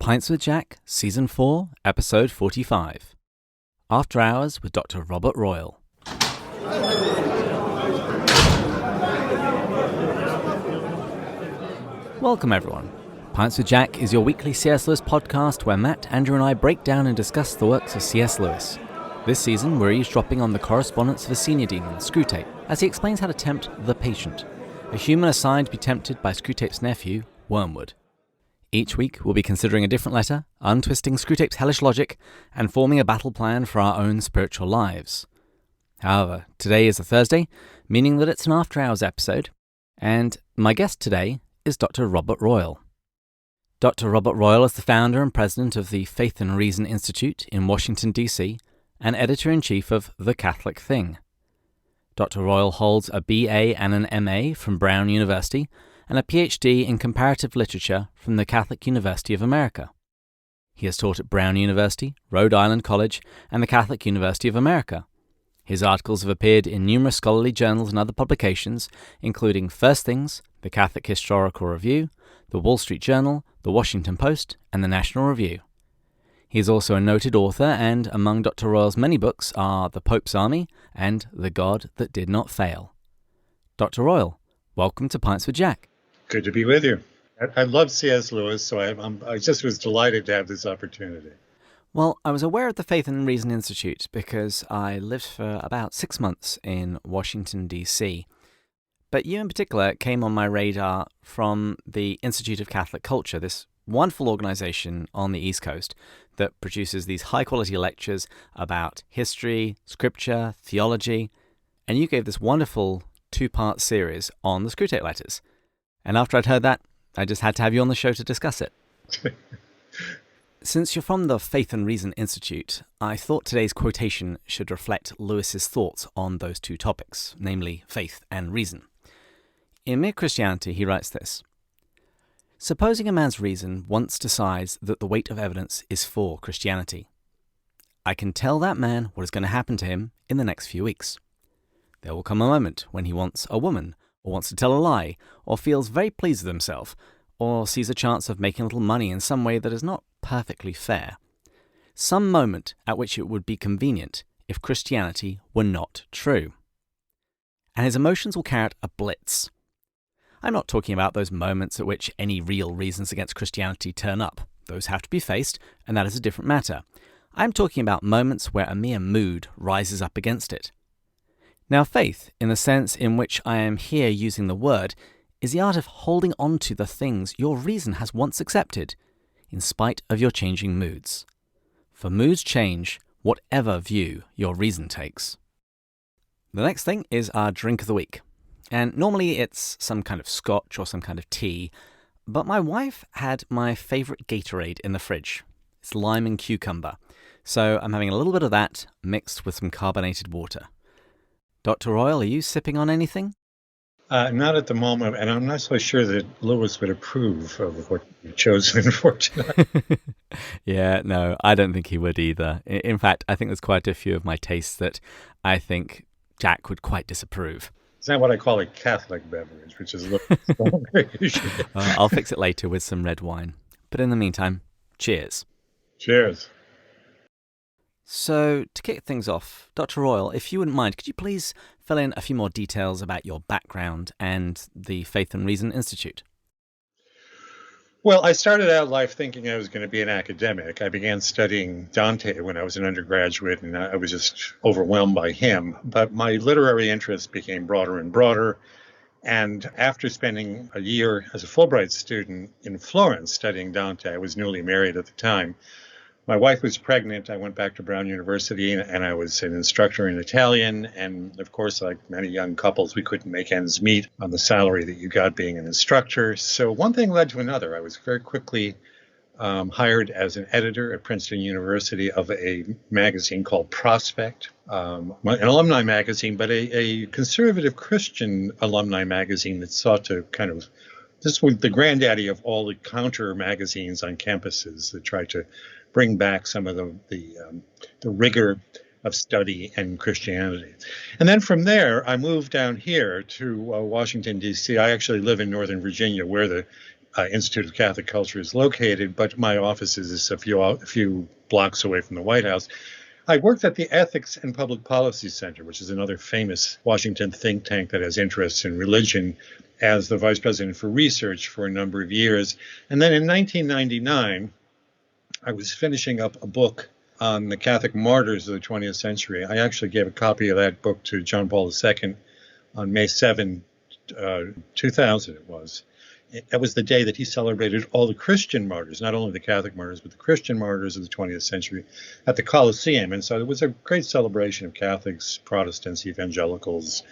Pints with Jack, Season 4, Episode 45. After Hours with Dr. Robert Royle. Welcome, everyone. Pints with Jack is your weekly C.S. Lewis podcast where Matt, Andrew, and I break down and discuss the works of C.S. Lewis. This season, we're eavesdropping on the correspondence of a senior demon, Screwtape, as he explains how to tempt the patient, a human assigned to be tempted by Screwtape's nephew, Wormwood. Each week, we'll be considering a different letter, untwisting Screwtape's hellish logic, and forming a battle plan for our own spiritual lives. However, today is a Thursday, meaning that it's an After Hours episode, and my guest today is Dr. Robert Royle. Dr. Robert Royle is the founder and president of the Faith and Reason Institute in Washington, D.C., and editor-in-chief of The Catholic Thing. Dr. Royle holds a B.A. and an M.A. from Brown University, and a Ph.D. in Comparative Literature from the Catholic University of America. He has taught at Brown University, Rhode Island College, and the Catholic University of America. His articles have appeared in numerous scholarly journals and other publications, including First Things, the Catholic Historical Review, the Wall Street Journal, the Washington Post, and the National Review. He is also a noted author, and among Dr. Royle's many books are The Pope's Army and The God That Did Not Fail. Dr. Royle, welcome to Pints with Jack. Good to be with you. I love C.S. Lewis, so I just was delighted to have this opportunity. Well, I was aware of the Faith and Reason Institute because I lived for about 6 months in Washington, D.C. But you in particular came on my radar from the Institute of Catholic Culture, this wonderful organization on the East Coast that produces these high-quality lectures about history, scripture, theology, and you gave this wonderful 2-part series on the Screwtape Letters. And after I'd heard that, I just had to have you on the show to discuss it. Since you're from the Faith and Reason Institute, I thought today's quotation should reflect Lewis's thoughts on those two topics, namely faith and reason. In Mere Christianity, he writes this: "Supposing a man's reason once decides that the weight of evidence is for Christianity, I can tell that man what is going to happen to him in the next few weeks. There will come a moment when he wants a woman, or wants to tell a lie, or feels very pleased with himself, or sees a chance of making a little money in some way that is not perfectly fair. Some moment at which it would be convenient if Christianity were not true. And his emotions will carry out a blitz. I'm not talking about those moments at which any real reasons against Christianity turn up. Those have to be faced, and that is a different matter. I'm talking about moments where a mere mood rises up against it. Now, faith, in the sense in which I am here using the word, is the art of holding on to the things your reason has once accepted, in spite of your changing moods. For moods change, whatever view your reason takes." The next thing is our drink of the week. And normally it's some kind of scotch or some kind of tea, but my wife had my favourite Gatorade in the fridge. It's lime and cucumber. So I'm having a little bit of that mixed with some carbonated water. Dr. Royle, are you sipping on anything? Not at the moment, and I'm not so sure that Lewis would approve of what you've chosen for tonight. Yeah, no, I don't think he would either. In fact, I think there's quite a few of my tastes that I think Jack would quite disapprove. It's not what I call a Catholic beverage, which is a little stronger usually. I'll fix it later with some red wine. But in the meantime, cheers. Cheers. So, to kick things off, Dr. Royle, if you wouldn't mind, could you please fill in a few more details about your background and the Faith and Reason Institute? Well, I started out life thinking I was going to be an academic. I began studying Dante when I was an undergraduate, and I was just overwhelmed by him. But my literary interest became broader and broader. And after spending a year as a Fulbright student in Florence studying Dante, I was newly married at the time. My wife was pregnant. I went back to Brown University, and I was an instructor in Italian. And of course, like many young couples, we couldn't make ends meet on the salary that you got being an instructor. So one thing led to another. I was very quickly hired as an editor at Princeton University of a magazine called Prospect, an alumni magazine, but a conservative Christian alumni magazine that sought to kind of, this was the granddaddy of all the counter magazines on campuses that tried to bring back some of the rigor of study and Christianity. And then from there, I moved down here to Washington, D.C. I actually live in Northern Virginia, where the Institute of Catholic Culture is located, but my office is a few blocks away from the White House. I worked at the Ethics and Public Policy Center, which is another famous Washington think tank that has interests in religion, as the vice president for research for a number of years. And then in 1999, I was finishing up a book on the Catholic martyrs of the 20th century. I actually gave a copy of that book to John Paul II on May 7, 2000 it was. That was the day that he celebrated all the Christian martyrs, not only the Catholic martyrs, but the Christian martyrs of the 20th century at the Colosseum. And so it was a great celebration of Catholics, Protestants, evangelicals,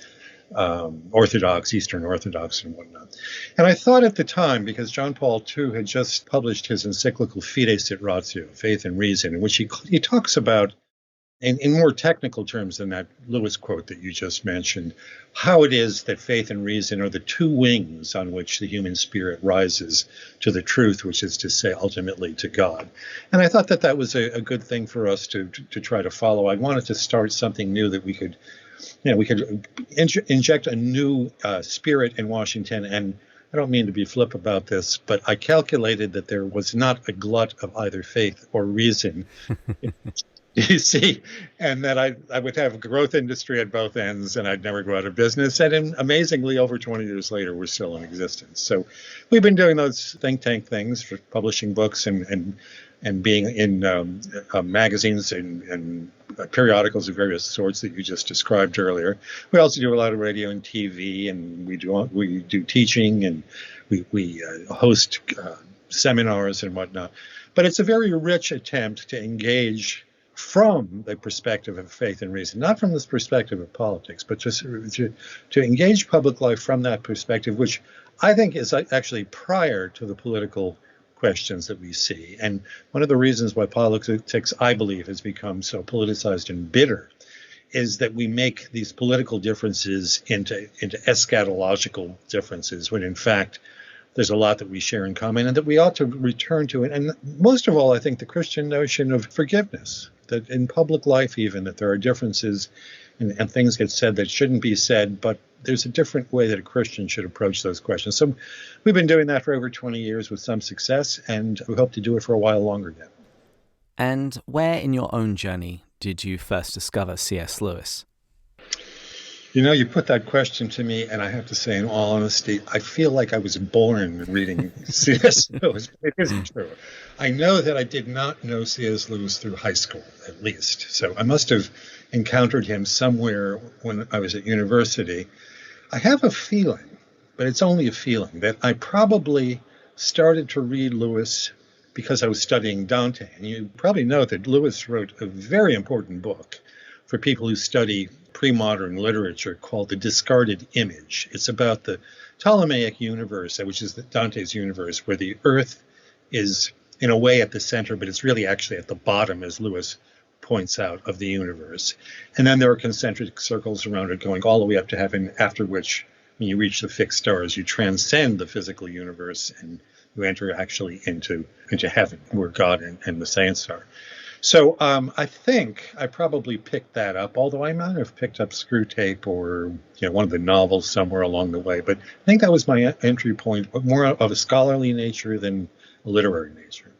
Orthodox, Eastern Orthodox, and whatnot. And I thought at the time, because John Paul II had just published his encyclical Fides et Ratio, Faith and Reason, in which he talks about, in more technical terms than that Lewis quote that you just mentioned, how it is that faith and reason are the two wings on which the human spirit rises to the truth, which is to say, ultimately to God. And I thought that that was a good thing for us to try to follow. I wanted to start something new that we could inject a new spirit in Washington. And I don't mean to be flip about this, but I calculated that there was not a glut of either faith or reason. You see, and that I would have a growth industry at both ends, and I'd never go out of business. And amazingly, over 20 years later, we're still in existence. So we've been doing those think tank things, for publishing books and being in magazines and periodicals of various sorts that you just described earlier. We also do a lot of radio and TV, and we do teaching, and we host seminars and whatnot. But it's a very rich attempt to engage from the perspective of faith and reason, not from this perspective of politics, but just to engage public life from that perspective, which I think is actually prior to the political questions that we see. And one of the reasons why politics, I believe, has become so politicized and bitter is that we make these political differences into eschatological differences, when in fact there's a lot that we share in common and that we ought to return to it. And most of all, I think the Christian notion of forgiveness, that in public life even, that there are differences and things get said that shouldn't be said, but there's a different way that a Christian should approach those questions. So we've been doing that for over 20 years with some success, and we hope to do it for a while longer yet. And where in your own journey did you first discover C.S. Lewis? You know, you put that question to me, and I have to say, in all honesty, I feel like I was born reading C.S. Lewis. It isn't true. I know that I did not know C.S. Lewis through high school, at least. So I must have encountered him somewhere when I was at university. I have a feeling, but it's only a feeling, that I probably started to read Lewis because I was studying Dante. And you probably know that Lewis wrote a very important book for people who study pre-modern literature called The Discarded Image. It's about the Ptolemaic universe, which is Dante's universe, where the earth is in a way at the center, but it's really actually at the bottom, as Lewis points out, of the universe. And then there are concentric circles around it going all the way up to heaven, after which, when you reach the fixed stars, you transcend the physical universe and you enter actually into heaven, where God and the saints are. So I think I probably picked that up, although I might have picked up Screwtape or one of the novels somewhere along the way. But I think that was my entry point, more of a scholarly nature than a literary nature.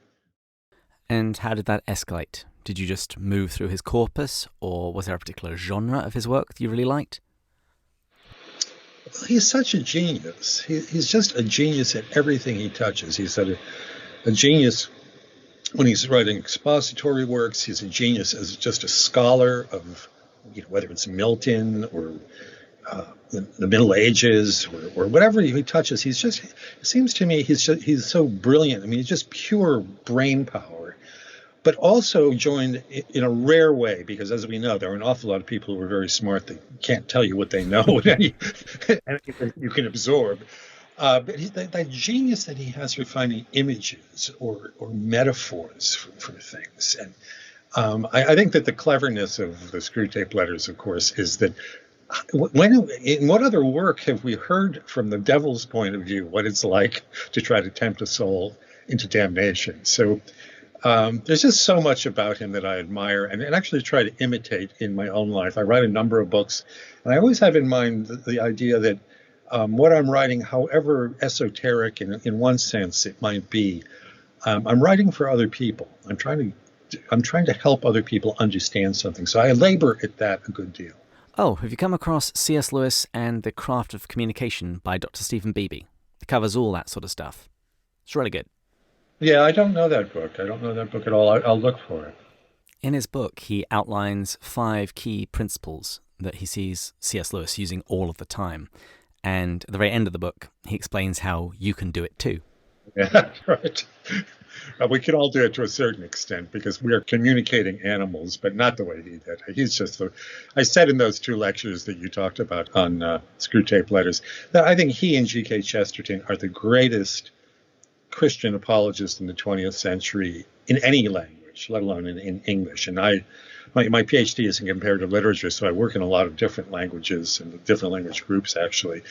And how did that escalate? Did you just move through his corpus, or was there a particular genre of his work that you really liked? Well, he's such a genius. He's just a genius at everything he touches. He's a genius when he's writing expository works. He's a genius as just a scholar of, whether it's Milton or the Middle Ages or whatever he touches. It seems to me he's so brilliant. I mean, he's just pure brain power, but also joined in a rare way, because as we know, there are an awful lot of people who are very smart that can't tell you what they know and you can absorb. But that genius that he has for finding images or metaphors for things. And I think that the cleverness of the Screwtape Letters, of course, is that in what other work have we heard from the devil's point of view what it's like to try to tempt a soul into damnation? So there's just so much about him that I admire and actually try to imitate in my own life. I write a number of books, and I always have in mind the idea that what I'm writing, however esoteric in one sense it might be, I'm writing for other people. I'm trying to help other people understand something. So I labor at that a good deal. Oh, have you come across C.S. Lewis and the Craft of Communication by Dr. Stephen Beebe? It covers all that sort of stuff. It's really good. Yeah, I don't know that book. I don't know that book at all. I'll look for it. In his book, he outlines 5 key principles that he sees C.S. Lewis using all of the time. And at the very end of the book, he explains how you can do it too. Yeah, right. We can all do it to a certain extent because we are communicating animals, but not the way he did. He's just I said in those 2 lectures that you talked about on Screwtape Letters that I think he and G.K. Chesterton are the greatest Christian apologists in the 20th century in any language, let alone in English. And my PhD is in comparative literature, so I work in a lot of different languages and different language groups, actually.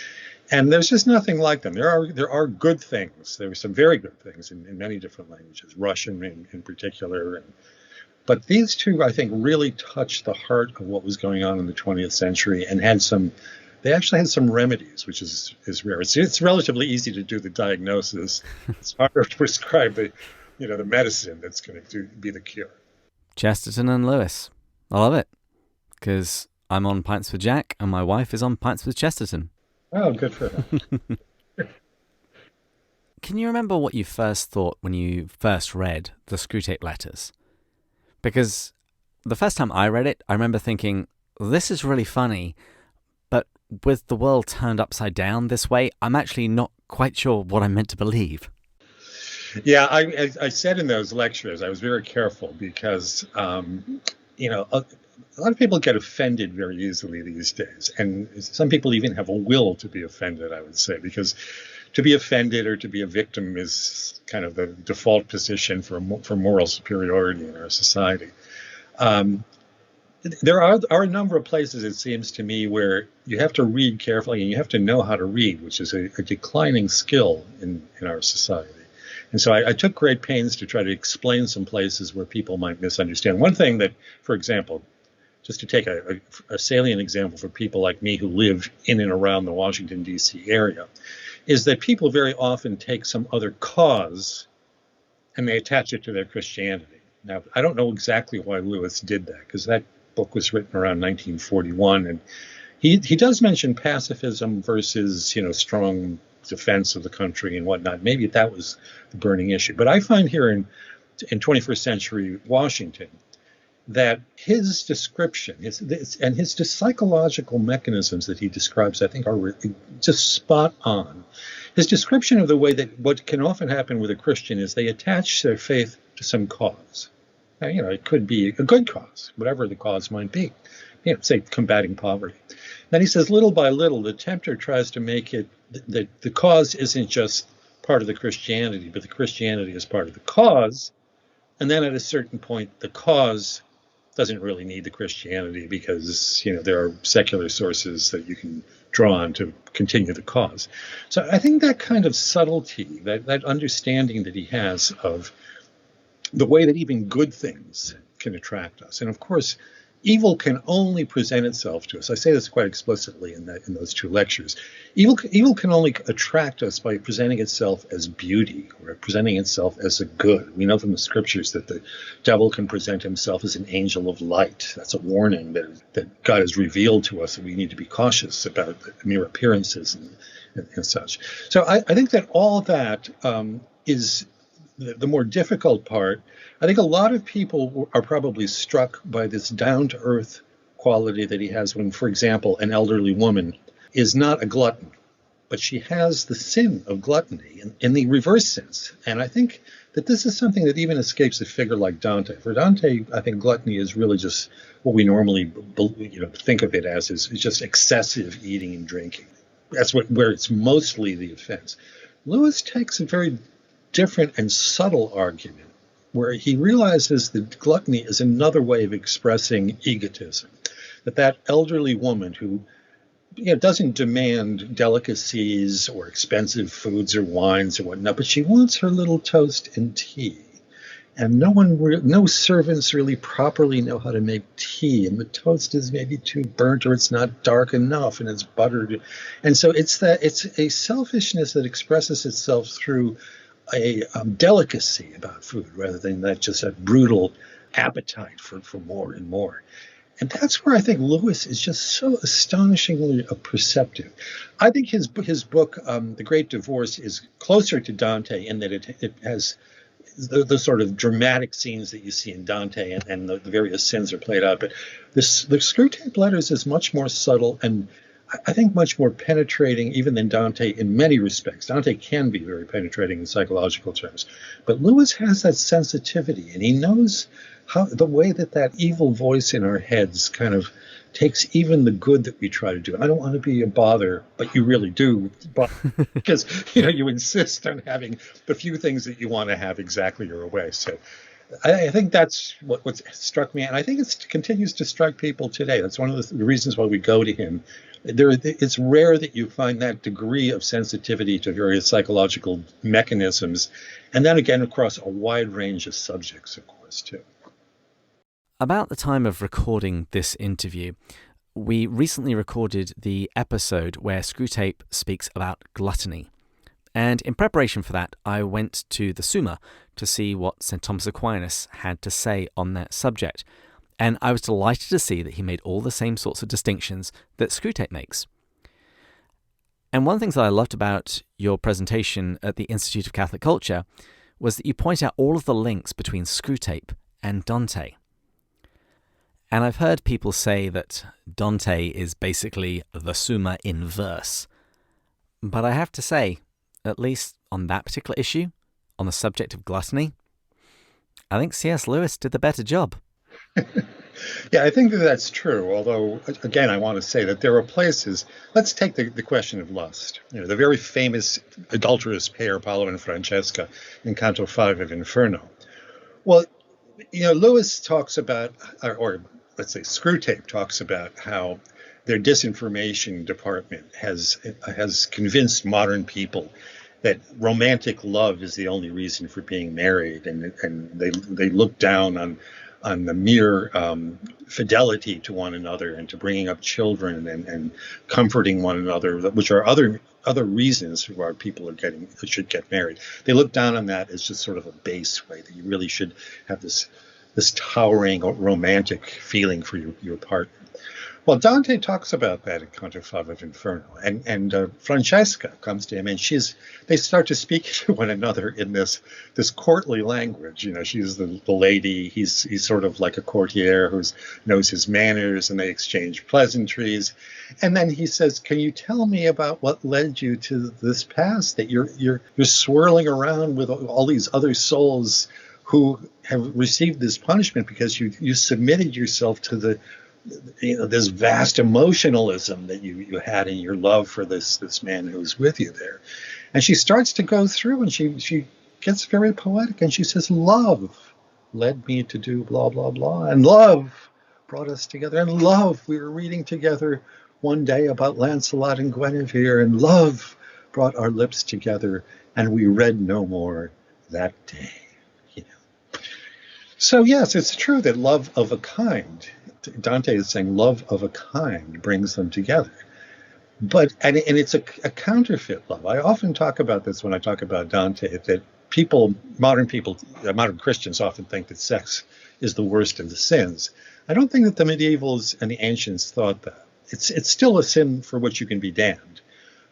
And there's just nothing like them. There are good things. There are some very good things in many different languages, Russian in particular. But these 2, I think, really touched the heart of what was going on in the 20th century and they actually had some remedies, which is rare. It's relatively easy to do the diagnosis. It's harder to prescribe the medicine that's going to be the cure. Chesterton and Lewis. I love it. Because I'm on Pints with Jack and my wife is on Pints with Chesterton. Oh, good for her. Can you remember what you first thought when you first read the Screwtape Letters? Because the first time I read it, I remember thinking, this is really funny, but with the world turned upside down this way, I'm actually not quite sure what I'm meant to believe. Yeah, I said in those lectures, I was very careful because, a lot of people get offended very easily these days. And some people even have a will to be offended, I would say, because to be offended or to be a victim is kind of the default position for moral superiority in our society. There are a number of places, it seems to me, where you have to read carefully and you have to know how to read, which is a declining skill in our society. And so I took great pains to try to explain some places where people might misunderstand. One thing that, for example, just to take a salient example for people like me who live in and around the Washington, D.C. area, is that people very often take some other cause and they attach it to their Christianity. Now, I don't know exactly why Lewis did that, because that book was written around 1941, and he does mention pacifism versus, strong defense of the country and whatnot. Maybe that was the burning issue. But I find here in 21st century Washington that his description, his psychological mechanisms that he describes, I think, are just spot on. His description of the way that what can often happen with a Christian is they attach their faith to some cause. Now, it could be a good cause, whatever the cause might be, say combating poverty. Then he says, little by little, the tempter tries to make it that the cause isn't just part of the Christianity, but the Christianity is part of the cause. And then at a certain point, the cause doesn't really need the Christianity because, there are secular sources that you can draw on to continue the cause. So I think that kind of subtlety, that understanding that he has of the way that even good things can attract us. And of course, evil can only present itself to us. I say this quite explicitly in those 2 lectures. Evil can only attract us by presenting itself as beauty or presenting itself as a good. We know from the scriptures that the devil can present himself as an angel of light. That's a warning that God has revealed to us that we need to be cautious about mere appearances and such. So I think that all that is the more difficult part. I think a lot of people are probably struck by this down-to-earth quality that he has when, for example, an elderly woman is not a glutton, but she has the sin of gluttony in the reverse sense. And I think that this is something that even escapes a figure like Dante. For Dante, I think gluttony is really just what we normally think of it as, is just excessive eating and drinking. That's where it's mostly the offense. Lewis takes a very different and subtle argument where he realizes that gluttony is another way of expressing egotism. That elderly woman who doesn't demand delicacies or expensive foods or wines or whatnot, but she wants her little toast and tea. and no servants really properly know how to make tea, and the toast is maybe too burnt or it's not dark enough, and it's buttered, and so it's a selfishness that expresses itself through a delicacy about food rather than that just a brutal appetite for more and more. And that's where I think Lewis is just so astonishingly perceptive. I think his book, The Great Divorce, is closer to Dante in that it has the sort of dramatic scenes that you see in Dante, and the various sins are played out. But the Screwtape Letters is much more subtle and I think much more penetrating even than Dante in many respects. Dante can be very penetrating in psychological terms, but Lewis has that sensitivity, and he knows how the way that evil voice in our heads kind of takes even the good that we try to do. I don't want to be a bother, but you really do, but because you insist on having the few things that you want to have exactly your way. So I think that's what struck me, and I think it continues to strike people today. That's one of the reasons why we go to him. It's rare that you find that degree of sensitivity to various psychological mechanisms, and then again across a wide range of subjects, of course, too. About the time of recording this interview, we recently recorded the episode where Screwtape speaks about gluttony. And in preparation for that, I went to the Summa to see what St. Thomas Aquinas had to say on that subject. And I was delighted to see that he made all the same sorts of distinctions that Screwtape makes. And one of the things that I loved about your presentation at the Institute of Catholic Culture was that you point out all of the links between Screwtape and Dante. And I've heard people say that Dante is basically the Summa in verse. But I have to say, at least on that particular issue, on the subject of gluttony, I think C.S. Lewis did the better job. Yeah, I think that's true. Although, again, I want to say that there are places. Let's take the question of lust. The very famous adulterous pair, Paolo and Francesca, in Canto 5 of Inferno. Well, Lewis talks about, or let's say Screwtape talks about how their disinformation department has convinced modern people that romantic love is the only reason for being married, and they look down on the mere fidelity to one another and to bringing up children and comforting one another, which are other reasons why people should get married. They look down on that as just sort of a base way that you really should have this towering romantic feeling for your partner. Well, Dante talks about that in Canto 5 of Inferno, and Francesca comes to him, and they start to speak to one another in this courtly language. She's the lady, he's sort of like a courtier who knows his manners, and they exchange pleasantries. And then he says, "Can you tell me about what led you to this past that you're swirling around with all these other souls who have received this punishment because you submitted yourself to this vast emotionalism that you had in your love for this man who's with you there." And she starts to go through, and she gets very poetic, and she says, "Love led me to do blah, blah, blah, and love brought us together, and love, we were reading together one day about Lancelot and Guinevere, and love brought our lips together, and we read no more that day." So yes, it's true that love of a kind, Dante is saying love of a kind brings them together. But and it's a counterfeit love. I often talk about this when I talk about Dante, that modern Christians often think that sex is the worst of the sins. I don't think that the medievals and the ancients thought that. It's still a sin for which you can be damned.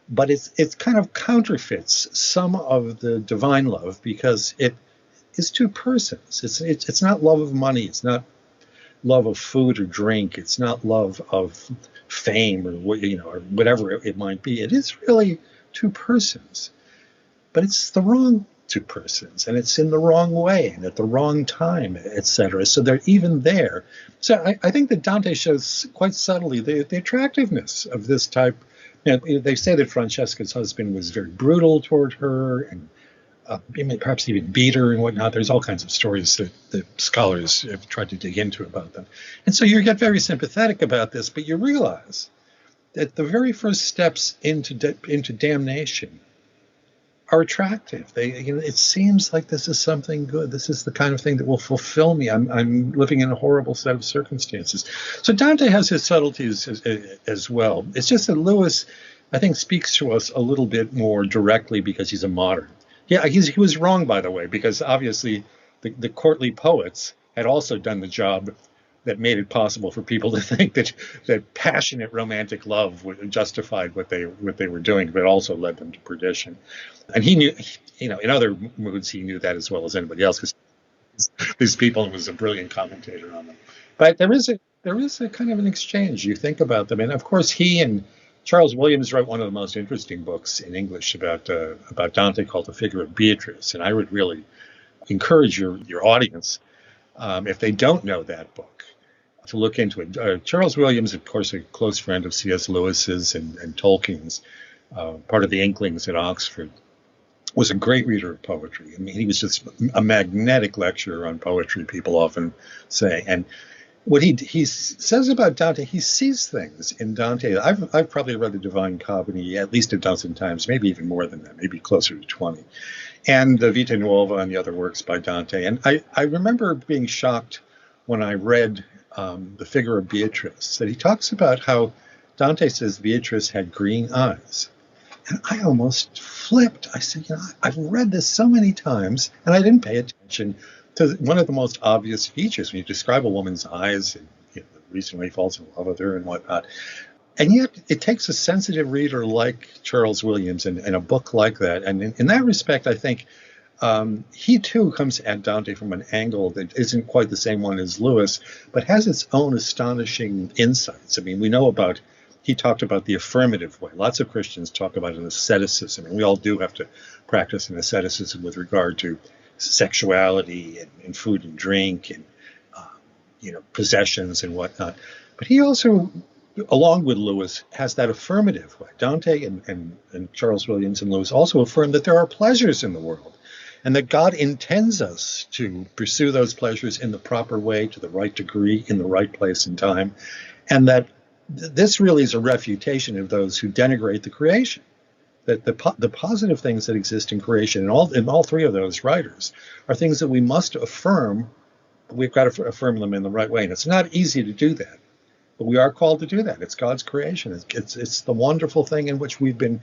But it kind of counterfeits some of the divine love because it is two persons. It's not love of money. It's not love of food or drink. It's not love of fame or whatever it might be. It is really two persons, but it's the wrong two persons, and it's in the wrong way and at the wrong time, etc. So they're even there. So I think that Dante shows quite subtly the attractiveness of this type. They say that Francesca's husband was very brutal toward her and perhaps even beat her and whatnot. There's all kinds of stories that the scholars have tried to dig into about them. And so you get very sympathetic about this, but you realize that the very first steps into damnation are attractive. It seems like this is something good. This is the kind of thing that will fulfill me. I'm living in a horrible set of circumstances. So Dante has his subtleties as well. It's just that Lewis, I think, speaks to us a little bit more directly because he's a modern. Yeah, he was wrong, by the way, because obviously the courtly poets had also done the job that made it possible for people to think that passionate romantic love justified what they were doing, but also led them to perdition. And he knew, in other moods, he knew that as well as anybody else, because these people was a brilliant commentator on them. But there is a kind of an exchange. You think about them, and of course, he and Charles Williams wrote one of the most interesting books in English about Dante called The Figure of Beatrice, and I would really encourage your audience, if they don't know that book, to look into it. Charles Williams, of course, a close friend of C.S. Lewis's and Tolkien's, part of the Inklings at Oxford, was a great reader of poetry. I mean, he was just a magnetic lecturer on poetry, people often say. And what he says about Dante, he sees things in Dante. I've probably read the Divine Comedy at least a dozen times, maybe even more than that, maybe closer to 20. And the Vita Nuova and the other works by Dante. And I remember being shocked when I read The Figure of Beatrice, that he talks about how Dante says Beatrice had green eyes. And I almost flipped. I said, I've read this so many times, and I didn't pay attention to one of the most obvious features when you describe a woman's eyes, and the reason why he falls in love with her and whatnot. And yet it takes a sensitive reader like Charles Williams and a book like that. And in that respect, I think he too comes at Dante from an angle that isn't quite the same one as Lewis, but has its own astonishing insights. I mean, he talked about the affirmative way. Lots of Christians talk about an asceticism, and we all do have to practice an asceticism with regard to sexuality and food and drink and possessions and whatnot. But he also, along with Lewis, has that affirmative way. Dante and Charles Williams and Lewis also affirm that there are pleasures in the world, and that God intends us to pursue those pleasures in the proper way, to the right degree, in the right place and time, and that this really is a refutation of those who denigrate the creation. That the positive things that exist in creation, in all three of those writers, are things that we must affirm. We've got to affirm them in the right way, and it's not easy to do that, but we are called to do that. It's God's creation. It's the wonderful thing in which we've been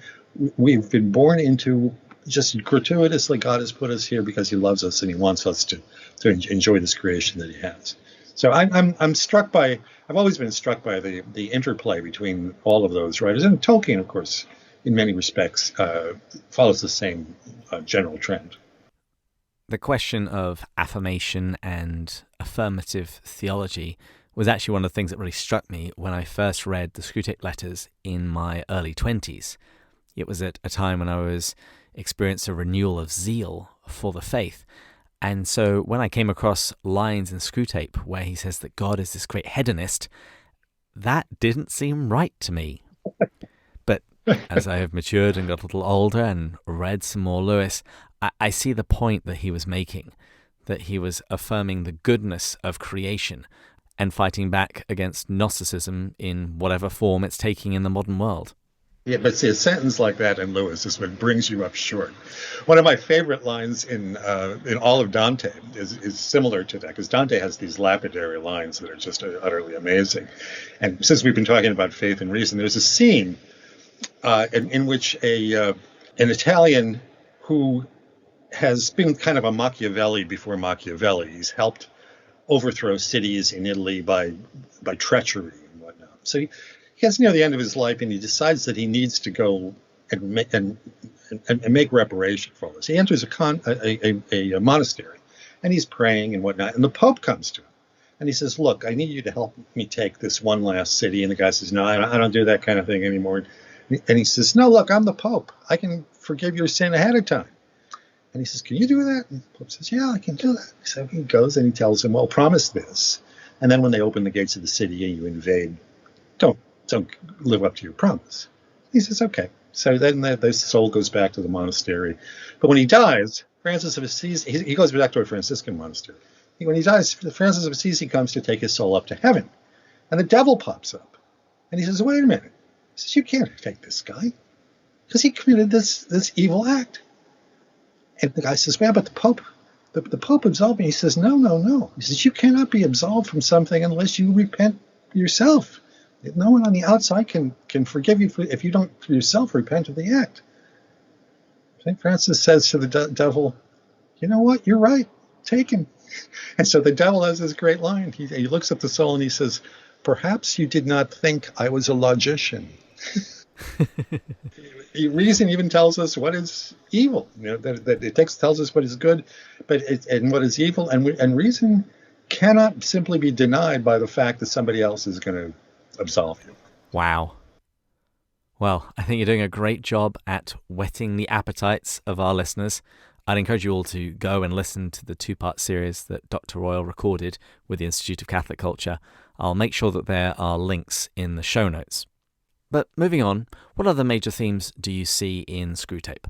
born into. Just gratuitously, God has put us here because He loves us and He wants us to enjoy this creation that He has. So I'm struck by. I've always been struck by the interplay between all of those writers, and Tolkien, of course, in many respects, follows the same general trend. The question of affirmation and affirmative theology was actually one of the things that really struck me when I first read the Screwtape Letters in my early 20s. It was at a time when I was experiencing a renewal of zeal for the faith. And so when I came across lines in Screwtape where he says that God is this great hedonist, that didn't seem right to me. But as I have matured and got a little older and read some more Lewis, I see the point that he was making, that he was affirming the goodness of creation and fighting back against Gnosticism in whatever form it's taking in the modern world. Yeah, but see, a sentence like that in Lewis is what brings you up short. One of my favorite lines in all of Dante is similar to that, because Dante has these lapidary lines that are just utterly amazing. And since we've been talking about faith and reason, there's a scene in which an Italian who has been kind of a Machiavelli before Machiavelli. He's helped overthrow cities in Italy by treachery and whatnot. So he gets near the end of his life, and he decides that he needs to go and make reparation for all this. He enters a monastery, and he's praying and whatnot. And the Pope comes to him, and he says, "Look, I need you to help me take this one last city." And the guy says, "No, I don't do that kind of thing anymore." And he says, "No, look, I'm the Pope. I can forgive your sin ahead of time." And he says, "Can you do that?" And the Pope says, "Yeah, I can do that." So he goes and he tells him, "Well, promise this. And then when they open the gates of the city and you invade, don't live up to your promise." He says, "Okay." So then the soul goes back to the monastery. But when he dies, Francis of Assisi, he goes back to a Franciscan monastery. When he dies, Francis of Assisi comes to take his soul up to heaven. And the devil pops up. And he says, "Wait a minute." He says, "You can't take this guy, because he committed this evil act. And the guy says, "Yeah, but the Pope, the Pope absolved me." He says, "No, no, no." He says, "You cannot be absolved from something unless you repent yourself. No one on the outside can forgive you if you don't yourself repent of the act." St. Francis says to the devil, "You know what? You're right. Take him." And so the devil has this great line. He looks at the soul and he says, "Perhaps you did not think I was a logician." Reason even tells us what is evil. That the text tells us what is good, and what is evil, and reason cannot simply be denied by the fact that somebody else is going to absolve you. Wow. Well, I think you're doing a great job at whetting the appetites of our listeners. I'd encourage you all to go and listen to the 2-part series that Dr. Royal recorded with the Institute of Catholic Culture. I'll make sure that there are links in the show notes. But moving on, what other major themes do you see in Screwtape?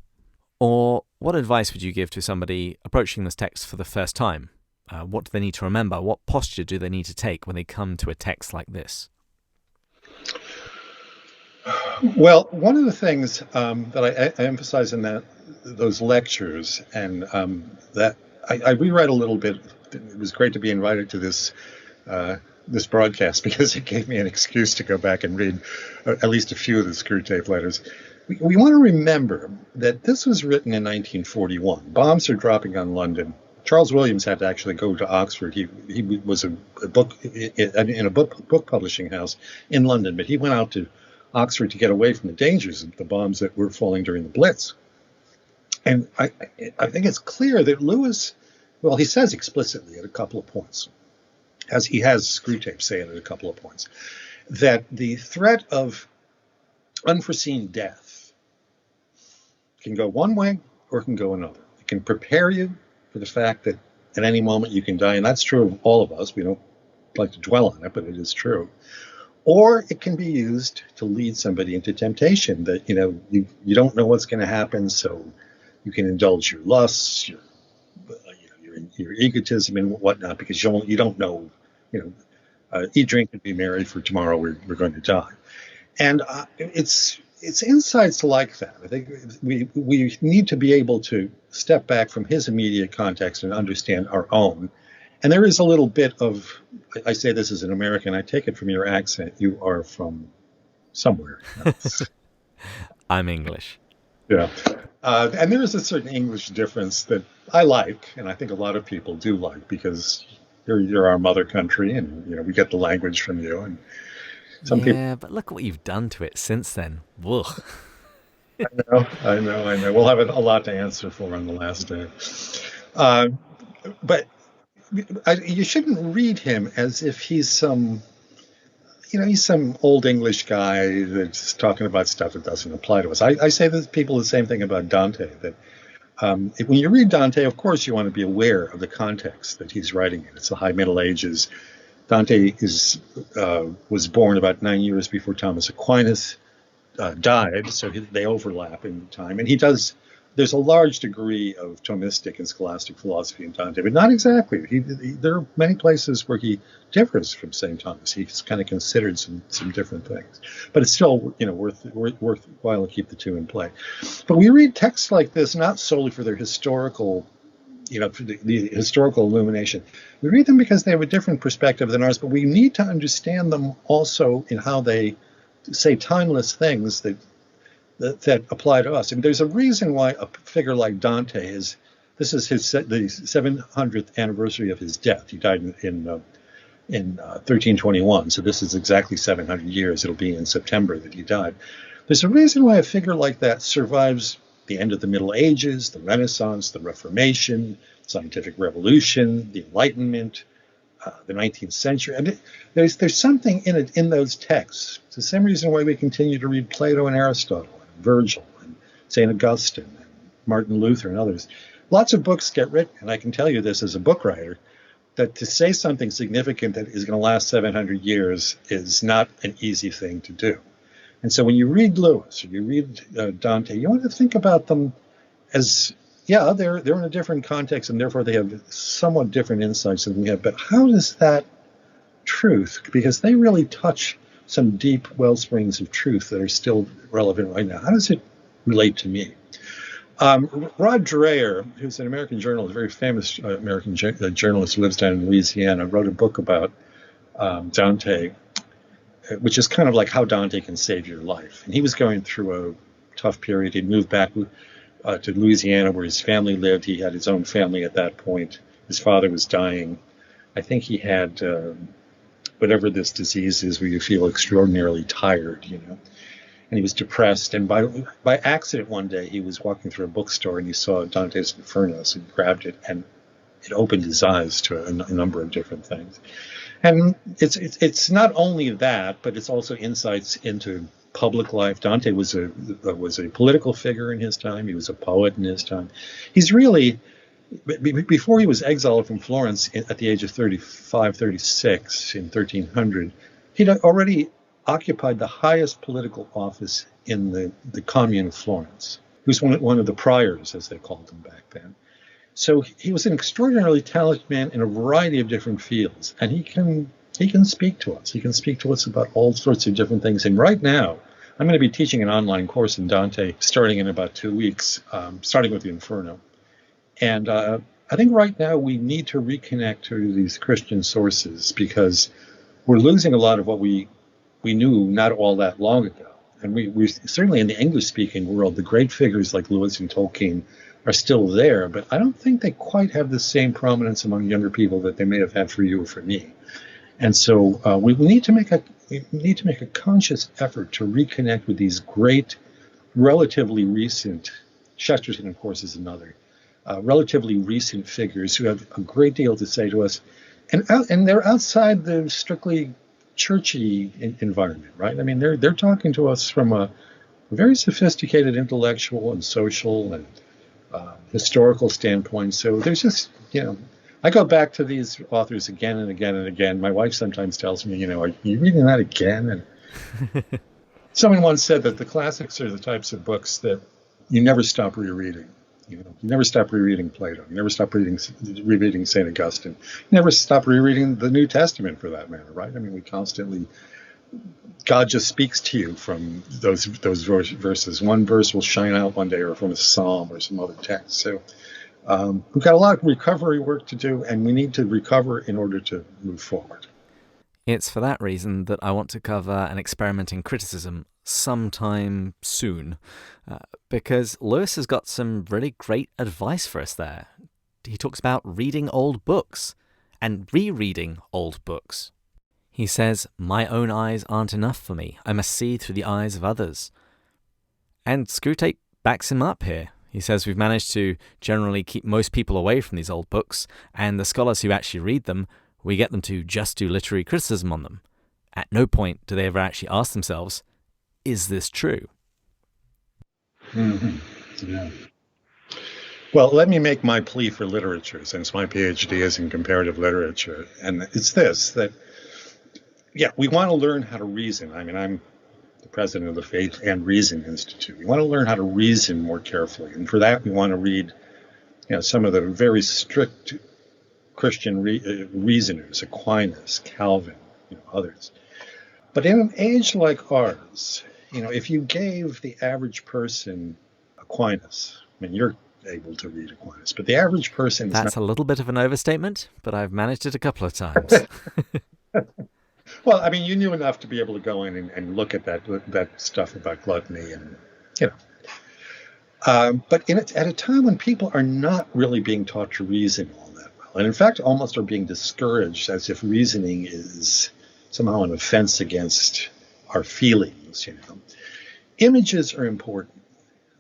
Or what advice would you give to somebody approaching this text for the first time? What do they need to remember? What posture do they need to take when they come to a text like this? Well, one of the things that I emphasize in those lectures, and that I rewrite a little bit. It was great to be invited to this broadcast because it gave me an excuse to go back and read at least a few of the Screwtape Letters. We want to remember that this was written in 1941. Bombs are dropping on London. Charles Williams had to actually go to Oxford. He was in a book publishing house in London, but he went out to Oxford to get away from the dangers of the bombs that were falling during the Blitz. And I think it's clear that Lewis, well, he says explicitly at a couple of points, as he has Screwtape say it at a couple of points, that the threat of unforeseen death can go one way or it can go another. It can prepare you for the fact that at any moment you can die, and that's true of all of us. We don't like to dwell on it, but it is true. Or it can be used to lead somebody into temptation that, you don't know what's going to happen, so you can indulge your lusts, your egotism and whatnot, because you don't know, eat, drink, and be merry, for tomorrow we're going to die. And it's insights like that. I think we need to be able to step back from his immediate context and understand our own. And there is a little bit of, I say this as an American, I take it from your accent, you are from somewhere else. I'm English. Yeah. And there is a certain English difference that I like, and I think a lot of people do like, because you're our mother country, and we get the language from you. And some people. Yeah, but look what you've done to it since then. Ugh. I know. We'll have a lot to answer for on the last day. But you shouldn't read him as if he's some old English guy that's talking about stuff that doesn't apply to us. I say to people the same thing about Dante, that when you read Dante, of course you want to be aware of the context that he's writing in. It's the High Middle Ages. Dante was born about 9 years before Thomas Aquinas died, so they overlap in time. And there's a large degree of Thomistic and scholastic philosophy in Dante, but not exactly. There are many places where he differs from St. Thomas. He's kind of considered some different things, but it's still worthwhile to keep the two in play. But we read texts like this not solely for their historical, for the historical illumination. We read them because they have a different perspective than ours, but we need to understand them also in how they say timeless things that apply to us. I mean, there's a reason why a figure like Dante this is the 700th anniversary of his death. He died in 1321, so this is exactly 700 years. It'll be in September that he died. There's a reason why a figure like that survives the end of the Middle Ages, the Renaissance, the Reformation, scientific revolution, the Enlightenment, the 19th century. I mean, there's something in those texts. It's the same reason why we continue to read Plato and Aristotle, and Virgil, and St. Augustine, and Martin Luther, and others. Lots of books get written, and I can tell you this as a book writer, that to say something significant that is going to last 700 years is not an easy thing to do. And so when you read Lewis or you read Dante, you want to think about them as, they're in a different context, and therefore they have somewhat different insights than we have. But how does that truth, because they really touch some deep well springs of truth that are still relevant right now, how does it relate to me? Rod Dreher, who's an American journalist, a very famous American journalist who lives down in Louisiana, wrote a book about Dante, which is kind of like how Dante can save your life. And he was going through a tough period. He'd moved back to Louisiana where his family lived. He had his own family at that point. His father was dying. I think he had whatever this disease is where you feel extraordinarily tired, and he was depressed. And by accident one day, he was walking through a bookstore and he saw Dante's Inferno, so he grabbed it, and it opened his eyes to a number of different things. And it's not only that, but it's also insights into public life. Dante was a political figure in his time. He was a poet in his time. He's really, before he was exiled from Florence at the age of 35, 36 in 1300, he'd already occupied the highest political office in the commune of Florence. He was one of the priors, as they called them back then. So he was an extraordinarily talented man in a variety of different fields, and he can speak to us. He can speak to us about all sorts of different things. And right now, I'm going to be teaching an online course in Dante starting in about 2 weeks, starting with the Inferno. And I think right now we need to reconnect to these Christian sources because we're losing a lot of what we knew not all that long ago. And we certainly in the English-speaking world, the great figures like Lewis and Tolkien are still there, but I don't think they quite have the same prominence among younger people that they may have had for you or for me. And so we need to make a conscious effort to reconnect with these great, relatively recent. Chesterton, of course, is another. Relatively recent figures who have a great deal to say to us, and they're outside the strictly churchy environment, right? I mean, they're talking to us from a very sophisticated intellectual and social and historical standpoint. So there's just, I go back to these authors again and again and again. My wife sometimes tells me, are you reading that again? And someone once said that the classics are the types of books that you never stop rereading. You never stop rereading Plato. You never stop rereading St. Augustine. You never stop rereading the New Testament, for that matter, right? I mean, we constantly, God just speaks to you from those verses. One verse will shine out one day, or from a psalm or some other text. So we've got a lot of recovery work to do, and we need to recover in order to move forward. It's for that reason that I want to cover an experiment in criticism sometime soon, because Lewis has got some really great advice for us there. He talks about reading old books and rereading old books. He says, my own eyes aren't enough for me. I must see through the eyes of others. And Screwtape backs him up here. He says we've managed to generally keep most people away from these old books, and the scholars who actually read them, we get them to just do literary criticism on them. At no point do they ever actually ask themselves, is this true? Mm-hmm. Yeah. Well, let me make my plea for literature, since my PhD is in comparative literature. And it's this, that, we want to learn how to reason. I mean, I'm the president of the Faith and Reason Institute. We want to learn how to reason more carefully. And for that, we want to read, some of the very strict Christian reasoners, Aquinas, Calvin, others. But in an age like ours, if you gave the average person Aquinas, I mean, you're able to read Aquinas, but the average person... That's a little bit of an overstatement, but I've managed it a couple of times. Well, I mean, you knew enough to be able to go in and look at that stuff about gluttony and, but at a time when people are not really being taught to reason all that well, and in fact almost are being discouraged as if reasoning is somehow an offense against our feelings, Images are important.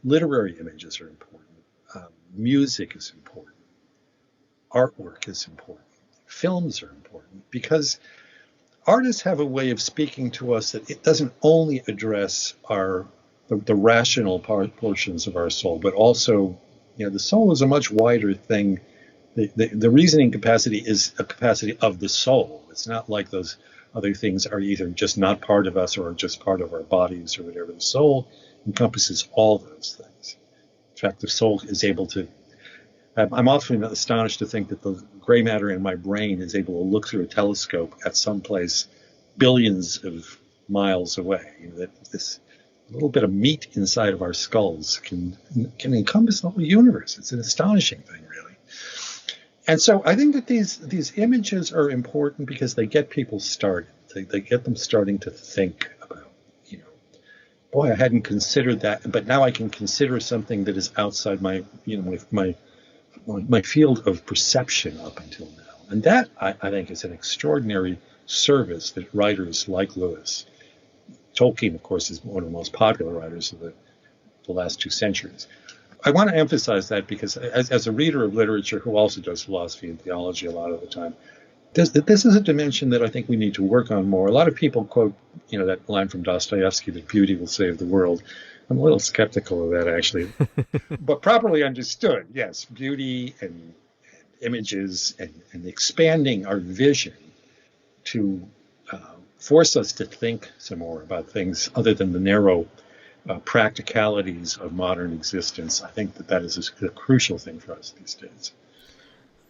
Literary images are important. Music is important. Artwork is important. Films are important because artists have a way of speaking to us that it doesn't only address the rational portions of our soul, but also, the soul is a much wider thing. The reasoning capacity is a capacity of the soul. It's not like those other things are either just not part of us or just part of our bodies or whatever. The soul encompasses all those things. In fact, the soul is able to... I'm often astonished to think that the gray matter in my brain is able to look through a telescope at some place billions of miles away. That little bit of meat inside of our skulls can encompass the whole universe. It's an astonishing thing, really. And so I think that these images are important because they get people started. They get them starting to think about, boy, I hadn't considered that, but now I can consider something that is outside my field of perception up until now. And that, I think, is an extraordinary service that writers like Lewis, Tolkien, of course, is one of the most popular writers of the last 2 centuries. I want to emphasize that because as a reader of literature who also does philosophy and theology a lot of the time, this is a dimension that I think we need to work on more. A lot of people quote, that line from Dostoevsky that beauty will save the world. I'm a little skeptical of that, actually. But properly understood, yes, beauty and images and expanding our vision to force us to think some more about things other than the narrow practicalities of modern existence. I think that is a crucial thing for us these days.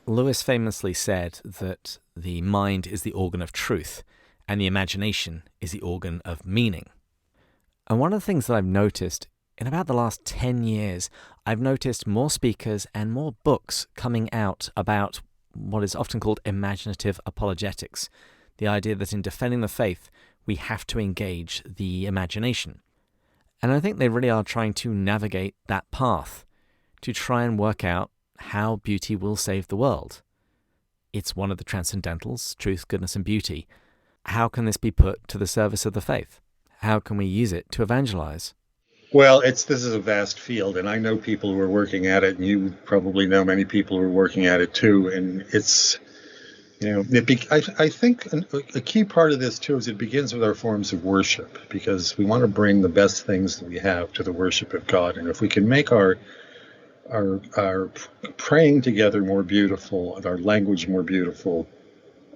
Lewis famously said that the mind is the organ of truth and the imagination is the organ of meaning. And one of the things that I've noticed in about the last 10 years, I've noticed more speakers and more books coming out about what is often called imaginative apologetics, the idea that in defending the faith, we have to engage the imagination. And I think they really are trying to navigate that path to try and work out how beauty will save the world. It's one of the transcendentals, truth, goodness, and beauty. How can this be put to the service of the faith? How can we use it to evangelize? Well, this is a vast field, and I know people who are working at it, and you probably know many people who are working at it too. And it's, I think a key part of this too is it begins with our forms of worship, because we want to bring the best things that we have to the worship of God. And if we can make our praying together more beautiful and our language more beautiful,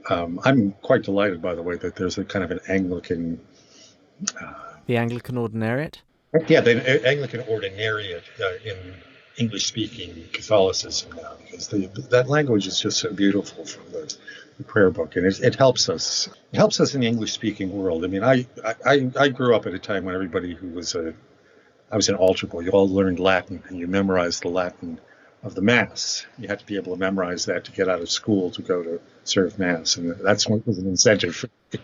I'm quite delighted, by the way, that there's a kind of an Anglican. The Anglican Ordinariate? Yeah, the Anglican Ordinariate in English-speaking Catholicism now, because that language is just so beautiful from the prayer book, and it helps us. It helps us in the English-speaking world. I mean, I grew up at a time when everybody I was an altar boy. You all learned Latin, and you memorized the Latin of the Mass. You had to be able to memorize that to get out of school to go to serve Mass, and that's what was an incentive for me.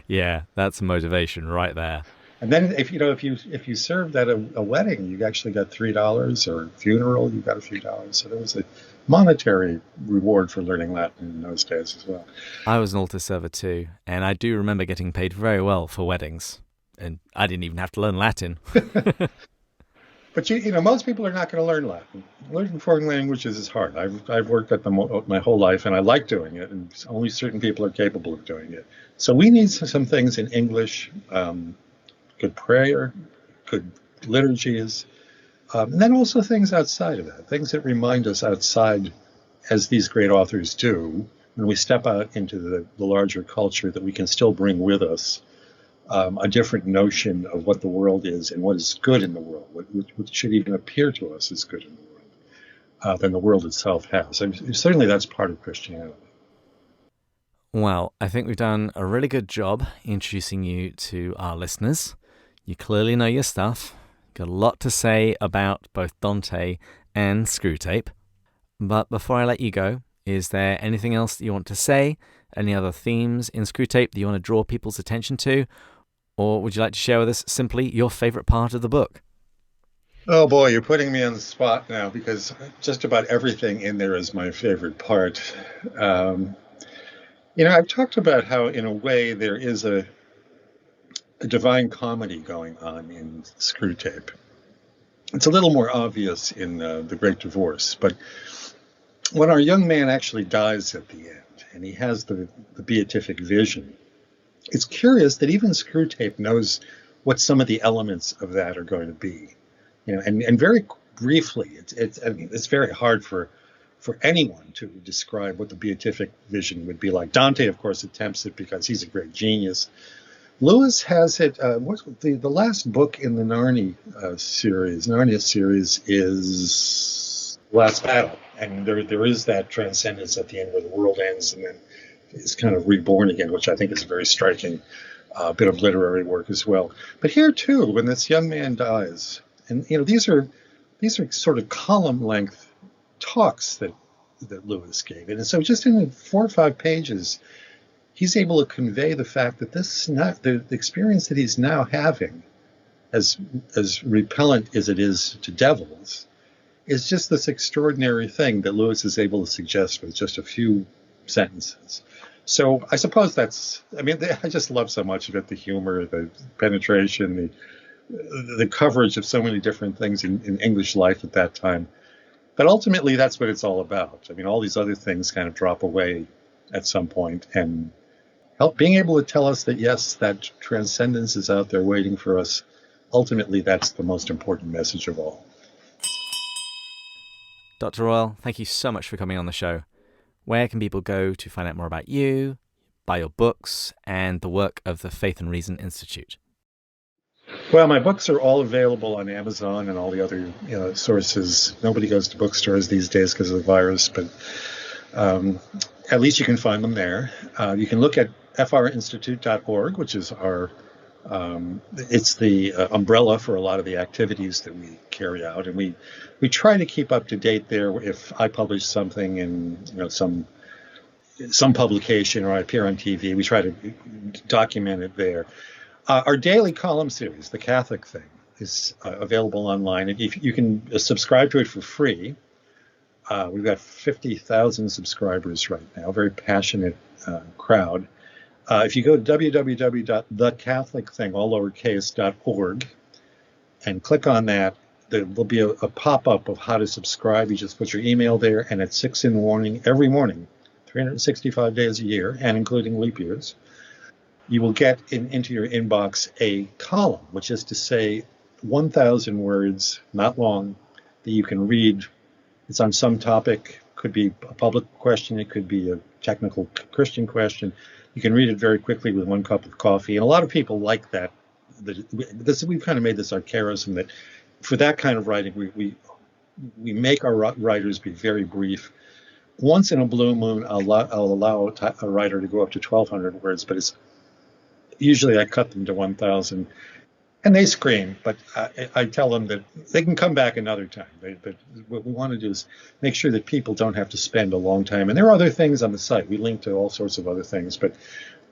Yeah, that's a motivation right there. And then if you served at a wedding, you actually got $3, or a funeral, you got a few dollars. So there was a monetary reward for learning Latin in those days as well. I was an altar server too, and I do remember getting paid very well for weddings. And I didn't even have to learn Latin. But most people are not going to learn Latin. Learning foreign languages is hard. I've worked at them my whole life, and I like doing it. And only certain people are capable of doing it. So we need some things in English, good prayer, good liturgies, and then also things outside of that, things that remind us outside, as these great authors do, when we step out into the larger culture, that we can still bring with us a different notion of what the world is and what is good in the world, what should even appear to us as good in the world, than the world itself has. I mean, certainly that's part of Christianity. Well, I think we've done a really good job introducing you to our listeners. You clearly know your stuff. Got a lot to say about both Dante and Screwtape. But before I let you go, is there anything else that you want to say? Any other themes in Screwtape that you want to draw people's attention to? Or would you like to share with us simply your favorite part of the book? Oh boy, you're putting me on the spot now, because just about everything in there is my favorite part. I've talked about how, in a way, there is a divine comedy going on in Screwtape. It's a little more obvious in The Great Divorce, but when our young man actually dies at the end, and he has the beatific vision, it's curious that even Screwtape knows what some of the elements of that are going to be. And very briefly, it's very hard for anyone to describe what the beatific vision would be like. Dante, of course, attempts it because he's a great genius. Lewis has it. The last book in the Narnia series is Last Battle, and there is that transcendence at the end where the world ends and then is kind of reborn again, which I think is very striking. a bit of literary work as well. But here too, when this young man dies, and these are sort of column length talks that Lewis gave, and so just in 4 or 5 pages, he's able to convey the fact that the experience that he's now having, as repellent as it is to devils, is just this extraordinary thing that Lewis is able to suggest with just a few sentences. So I suppose I just love so much of it, the humor, the penetration, the coverage of so many different things in English life at that time. But ultimately, that's what it's all about. I mean, all these other things kind of drop away at some point, and being able to tell us that, yes, that transcendence is out there waiting for us. Ultimately, that's the most important message of all. Dr. Royal, thank you so much for coming on the show. Where can people go to find out more about you, buy your books, and the work of the Faith and Reason Institute? Well, my books are all available on Amazon and all the other sources. Nobody goes to bookstores these days because of the virus, but at least you can find them there. You can look at frinstitute.org, which is it's the umbrella for a lot of the activities that we carry out, and we try to keep up to date there. If I publish something in some publication or I appear on TV, we try to document it there. Our daily column series, The Catholic Thing, is available online. If you can subscribe to it for free. We've got 50,000 subscribers right now, very passionate crowd. If you go to www.thecatholicthing.org and click on that, there'll be a pop-up of how to subscribe. You just put your email there, and at 6 in the morning, every morning, 365 days a year, and including leap years, you will get into your inbox a column, which is to say 1,000 words, not long, that you can read. It's on some topic, could be a public question, it could be a technical Christian question. You can read it very quickly with 1 cup of coffee. And a lot of people like that. We've kind of made this our charism that for that kind of writing, we make our writers be very brief. Once in a blue moon, I'll allow a writer to go up to 1,200 words, but it's usually I cut them to 1,000. And they scream, but I tell them that they can come back another time. But what we want to do is make sure that people don't have to spend a long time. And there are other things on the site. We link to all sorts of other things. But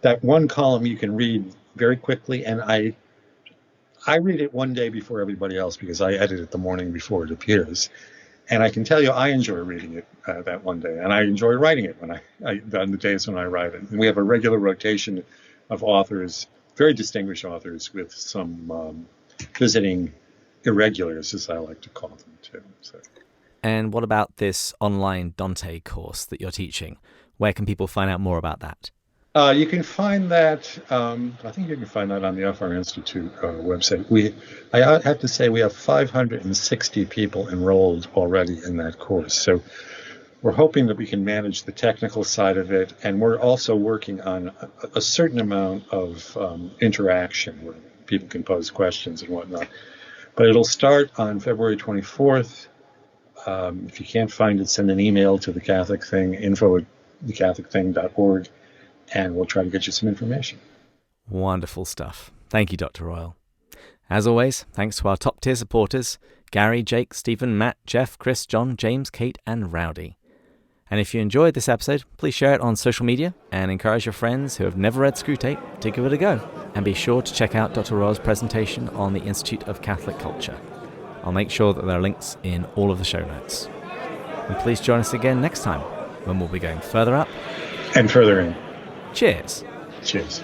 that one column you can read very quickly. And I read it one day before everybody else because I edit it the morning before it appears. And I can tell you I enjoy reading it that one day. And I enjoy writing it on the days when I write it. And we have a regular rotation of authors, very distinguished authors, with some visiting irregulars, as I like to call them, too. So. And what about this online Dante course that you're teaching? Where can people find out more about that? You can find that, I think you can find that on the FR Institute website. I have to say we have 560 people enrolled already in that course. So we're hoping that we can manage the technical side of it, and we're also working on a certain amount of interaction where people can pose questions and whatnot. But it'll start on February 24th. If you can't find it, send an email to The Catholic Thing, info@thecatholicthing.org, and we'll try to get you some information. Wonderful stuff. Thank you, Dr. Royal. As always, thanks to our top-tier supporters, Gary, Jake, Stephen, Matt, Jeff, Chris, John, James, Kate, and Rowdy. And if you enjoyed this episode, please share it on social media and encourage your friends who have never read Screwtape to give it a go. And be sure to check out Dr. Royal's presentation on the Institute of Catholic Culture. I'll make sure that there are links in all of the show notes. And please join us again next time when we'll be going further up and further in. Cheers. Cheers.